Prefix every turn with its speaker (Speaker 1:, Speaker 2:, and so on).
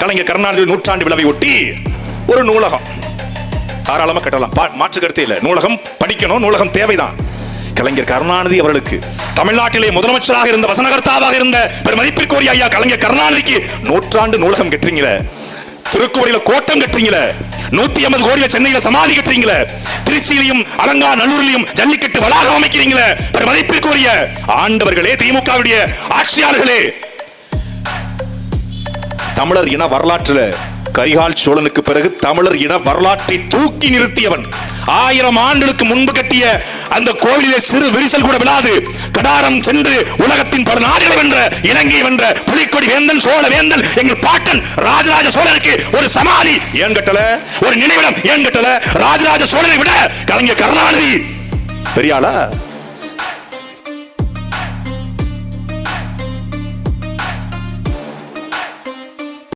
Speaker 1: கலைஞர் கருணாநிதி நூற்றாண்டு விழாவை ஒட்டி ஒரு நூலகம் தாராளமா கட்டலாம், மாற்று கருத்தே இல்லை. நூலகம் படிக்கணும், நூலகம் தேவைதான். கலைஞர் கருணாநிதி அவர்களுக்கு தமிழ்நாட்டிலே முதலமைச்சராக இருந்த வசனகர்த்தாவாக இருந்த பெருமதிப்பிற்குரிய ஐயா கலைஞர் கருணாநிதிக்கு நூற்றாண்டு நூலகம் கட்டுறீங்களே, திருக்குவளையில கோட்டம் கட்டுறீங்களே, 150 கோடியில சென்னையில சமாதி கட்டுறீங்களே, திருச்சியிலையும் அலங்காநல்லூரிலையும் ஜல்லிக்கட்டு வளாகம் அமைக்கிறீங்களே, பெருமதிப்பிற்குரிய ஆண்டவர்களே, திமுகவுடைய ஆட்சியாளர்களே, தமிழர் இன வரலாற்றில் கரிகால் சோழனுக்கு பிறகு தமிழர் இன வரலாற்றை தூக்கி நிறுத்தியவன். 1000 ஆண்டுகளுக்கு முன்பு கட்டிய அந்த கோயிலிலே சிறு விரிசல் கூட விழாது. கடாரம் சென்று உலகத்தின் பல நாடுகளை வென்ற, இலங்கை வென்ற புலிக்கொடி வேந்தன் சோழ வேந்தன் எங்கள் பாட்டன் ராஜராஜ சோழனுக்கு ஒரு சமாதி ஏன் கட்டல, ஒரு நினைவிடம் ஏன் கட்டல? ராஜராஜ சோழனை விட கலைஞர் கருணாநிதி பெரியாளா?